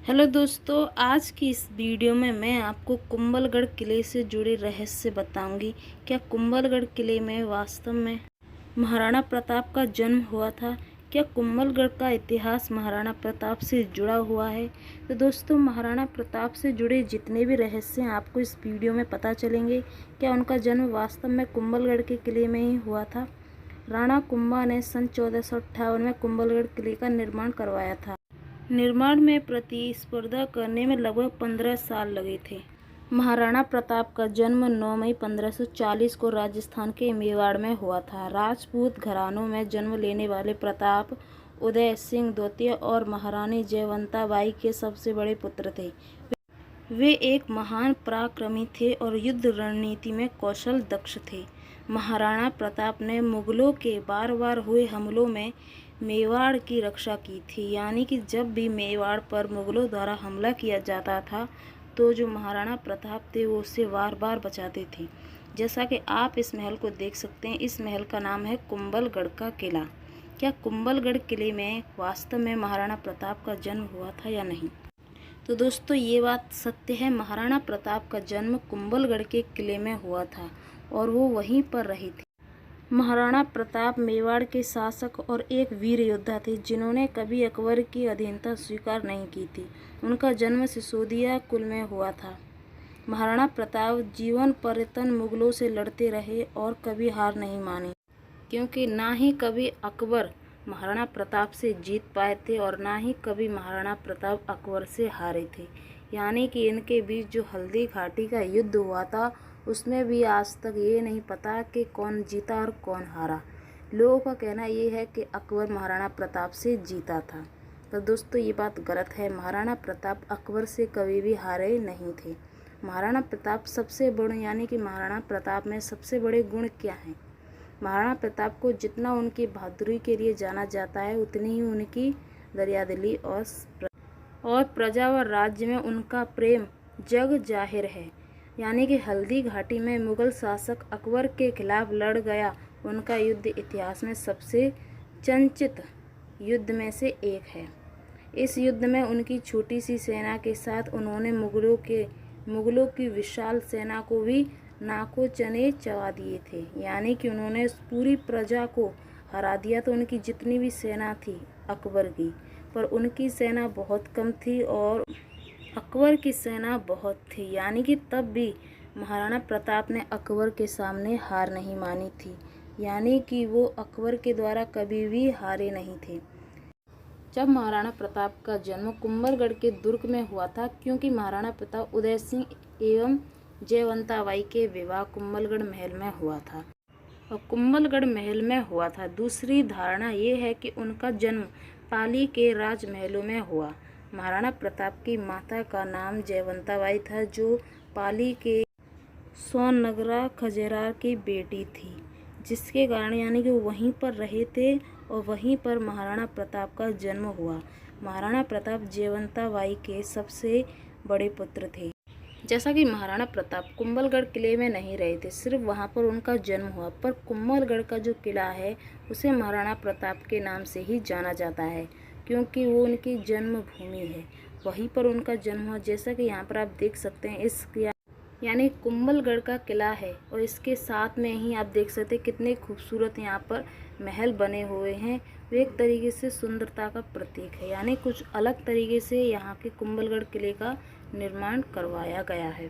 Hello दोस्तों, आज की इस वीडियो में मैं आपको कुंभलगढ़ किले से जुड़े रहस्य बताऊंगी। क्या कुंभलगढ़ किले में वास्तव में महाराणा प्रताप का जन्म हुआ था? क्या कुंभलगढ़ का इतिहास महाराणा प्रताप से जुड़ा हुआ है? तो दोस्तों, महाराणा प्रताप से जुड़े जितने भी रहस्य हैं आपको इस वीडियो में पता चलेंगे। क्या उनका जन्म वास्तव में कुंभलगढ़ के किले में ही हुआ था? राणा कुंभा ने सन 1458 में कुंभलगढ़ किले का निर्माण करवाया था। निर्माण में प्रतिस्पर्धा करने में लगभग 15 साल लगे थे। महाराणा प्रताप का जन्म 9 मई 1540 को राजस्थान के मेवाड़ में हुआ था। राजपूत घरानों में जन्म लेने वाले प्रताप उदय सिंह द्वितीय और महारानी जयवंता बाई के सबसे बड़े पुत्र थे। वे एक महान पराक्रमी थे और युद्ध रणनीति में कौशल दक्ष थे। महाराणा प्रताप ने मुगलों के बार बार हुए हमलों में मेवाड़ की रक्षा की थी, यानी कि जब भी मेवाड़ पर मुगलों द्वारा हमला किया जाता था तो जो महाराणा प्रताप थे वो उससे बार बार बचाते थे। जैसा कि आप इस महल को देख सकते हैं, इस महल का नाम है कुंभलगढ़ का किला। क्या कुंभलगढ़ किले में वास्तव में महाराणा प्रताप का जन्म हुआ था या नहीं? तो दोस्तों, ये बात सत्य है। महाराणा प्रताप का जन्म कुंभलगढ़ के किले में हुआ था और वो वहीं पर रहे थे। महाराणा प्रताप मेवाड़ के शासक और एक वीर योद्धा थे जिन्होंने कभी अकबर की अधीनता स्वीकार नहीं की थी। उनका जन्म सिसोदिया कुल में हुआ था। महाराणा प्रताप जीवन पर्यंत मुगलों से लड़ते रहे और कभी हार नहीं मानी, क्योंकि ना ही कभी अकबर महाराणा प्रताप से जीत पाए थे और ना ही कभी महाराणा प्रताप अकबर से हारे थे। यानी कि इनके बीच जो हल्दी घाटी का युद्ध हुआ था उसमें भी आज तक ये नहीं पता कि कौन जीता और कौन हारा। लोगों का कहना ये है कि अकबर महाराणा प्रताप से जीता था। तो दोस्तों, ये बात गलत है। महाराणा प्रताप अकबर से कभी भी हारे नहीं थे। महाराणा प्रताप सबसे बड़े यानी कि महाराणा प्रताप में सबसे बड़े गुण क्या हैं? महाराणा प्रताप को जितना उनकी बहादुरी के लिए जाना जाता है उतनी ही उनकी दरियादिली और प्रजा व राज्य में उनका प्रेम जग जाहिर है। यानी कि हल्दी घाटी में मुगल शासक अकबर के खिलाफ लड़ गया उनका युद्ध इतिहास में सबसे चर्चित युद्ध में से एक है। इस युद्ध में उनकी छोटी सी सेना के साथ उन्होंने मुगलों की विशाल सेना को भी नाको चने चबा दिए थे। यानी कि उन्होंने पूरी प्रजा को हरा दिया। तो उनकी जितनी भी सेना थी अकबर की, पर उनकी सेना बहुत कम थी और अकबर की सेना बहुत थी। यानी कि तब भी महाराणा प्रताप ने अकबर के सामने हार नहीं मानी थी। यानी कि वो अकबर के द्वारा कभी भी हारे नहीं थे। जब महाराणा प्रताप का जन्म कुंभलगढ़ के दुर्ग में हुआ था, क्योंकि महाराणा प्रताप उदय सिंह एवं जयवंता बाई के विवाह कुंभलगढ़ महल में हुआ था और कुंभलगढ़ महल में हुआ था। दूसरी धारणा ये है कि उनका जन्म पाली के राजमहलों में हुआ। महाराणा प्रताप की माता का नाम जयवंता बाई था, जो पाली के सोननगरा खजेरार की बेटी थी, जिसके कारण यानी कि वो वहीं पर रहे थे और वहीं पर महाराणा प्रताप का जन्म हुआ। महाराणा प्रताप जयवंता बाई के सबसे बड़े पुत्र थे। जैसा कि महाराणा प्रताप कुंभलगढ़ किले में नहीं रहे थे, सिर्फ वहां पर उनका जन्म हुआ, पर कुंभलगढ़ का जो किला है उसे महाराणा प्रताप के नाम से ही जाना जाता है, क्योंकि वो उनकी जन्मभूमि है। वहीं पर उनका जन्म हुआ। जैसा कि यहाँ पर आप देख सकते हैं, इस यानी कुंभलगढ़ का किला है और इसके साथ में ही आप देख सकते हैं कितने खूबसूरत यहाँ पर महल बने हुए हैं। वो एक तरीके से सुंदरता का प्रतीक है। यानी कुछ अलग तरीके से यहाँ के कुंभलगढ़ किले का निर्माण करवाया गया है।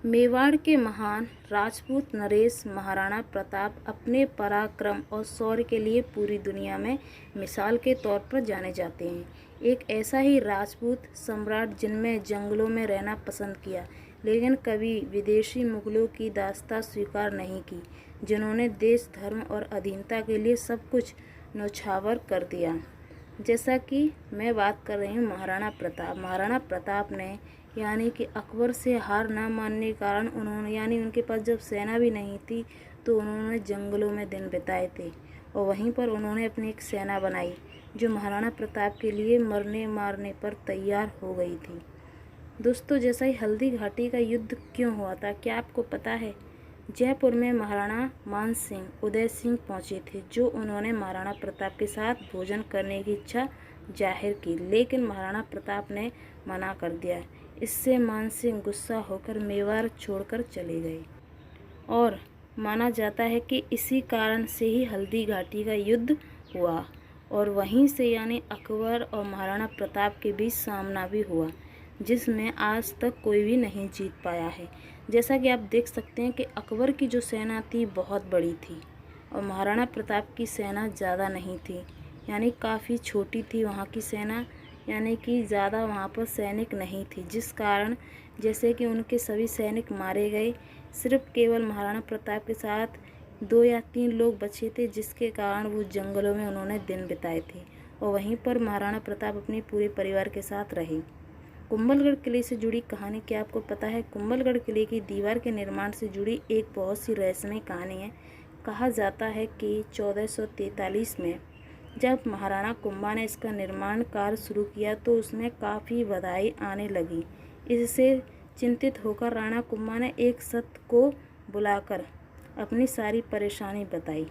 मेवाड़ के महान राजपूत नरेश महाराणा प्रताप अपने पराक्रम और शौर्य के लिए पूरी दुनिया में मिसाल के तौर पर जाने जाते हैं। एक ऐसा ही राजपूत सम्राट जिनमें जंगलों में रहना पसंद किया, लेकिन कभी विदेशी मुगलों की दास्तां स्वीकार नहीं की, जिन्होंने देश धर्म और अधीनता के लिए सब कुछ न्यौछावर कर दिया। जैसा कि मैं बात कर रही हूँ महाराणा प्रताप। महाराणा प्रताप ने यानी कि अकबर से हार ना मानने के कारण उन्होंने यानी उनके पास जब सेना भी नहीं थी तो उन्होंने जंगलों में दिन बिताए थे और वहीं पर उन्होंने अपनी एक सेना बनाई जो महाराणा प्रताप के लिए मरने मारने पर तैयार हो गई थी। दोस्तों, जैसा ही हल्दी घाटी का युद्ध क्यों हुआ था, क्या आपको पता है? जयपुर में महाराणा मान सिंह उदय सिंह पहुंचे थे, जो उन्होंने महाराणा प्रताप के साथ भोजन करने की इच्छा जाहिर की, लेकिन महाराणा प्रताप ने मना कर दिया। इससे मानसिंह गुस्सा होकर मेवाड़ छोड़कर चले गए और माना जाता है कि इसी कारण से ही हल्दी घाटी का युद्ध हुआ और वहीं से यानी अकबर और महाराणा प्रताप के बीच सामना भी हुआ, जिसमें आज तक कोई भी नहीं जीत पाया है। जैसा कि आप देख सकते हैं कि अकबर की जो सेना थी बहुत बड़ी थी और महाराणा प्रताप की सेना ज़्यादा नहीं थी, यानी काफ़ी छोटी थी वहाँ की सेना, यानी कि ज़्यादा वहाँ पर सैनिक नहीं थी, जिस कारण जैसे कि उनके सभी सैनिक मारे गए, सिर्फ केवल महाराणा प्रताप के साथ 2 या 3 लोग बचे थे, जिसके कारण वो जंगलों में उन्होंने दिन बिताए थे और वहीं पर महाराणा प्रताप अपने पूरे परिवार के साथ रहे। कुंभलगढ़ किले से जुड़ी कहानी क्या आपको पता है? कुंभलगढ़ किले की दीवार के निर्माण से जुड़ी एक बहुत सी रहस्यमय कहानी है। कहा जाता है कि 1443 में जब महाराणा कुंभा ने इसका निर्माण कार्य शुरू किया तो उसमें काफ़ी बाधाएं आने लगी। इससे चिंतित होकर राणा कुंभा ने एक सत्त को बुलाकर अपनी सारी परेशानी बताई।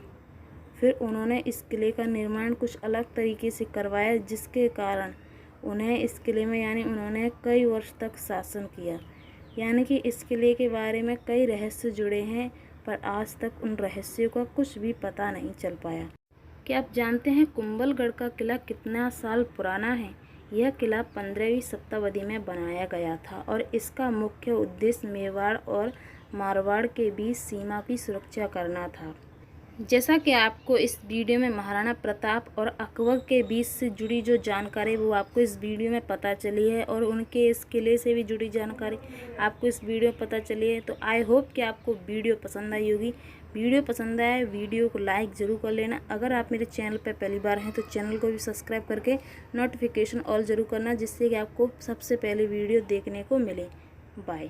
फिर उन्होंने इस किले का निर्माण कुछ अलग तरीके से करवाया, जिसके कारण उन्हें इस किले में यानी उन्होंने कई वर्ष तक शासन किया। यानी कि इस किले के बारे में कई रहस्य जुड़े हैं, पर आज तक उन रहस्यों का कुछ भी पता नहीं चल पाया। क्या आप जानते हैं कुंभलगढ़ का किला कितना साल पुराना है? यह किला 15वीं शताब्दी में बनाया गया था और इसका मुख्य उद्देश्य मेवाड़ और मारवाड़ के बीच सीमा की सुरक्षा करना था। जैसा कि आपको इस वीडियो में महाराणा प्रताप और अकबर के बीच से जुड़ी जो जानकारी वो आपको इस वीडियो में पता चली है और उनके इस किले से भी जुड़ी जानकारी आपको इस वीडियो में पता चली है। तो आई होप कि आपको वीडियो पसंद आई होगी। वीडियो पसंद आए वीडियो को लाइक ज़रूर कर लेना। अगर आप मेरे चैनल पर पहली बार हैं तो चैनल को भी सब्सक्राइब करके नोटिफिकेशन ऑल ज़रूर करना, जिससे कि आपको सबसे पहले वीडियो देखने को मिले। बाय।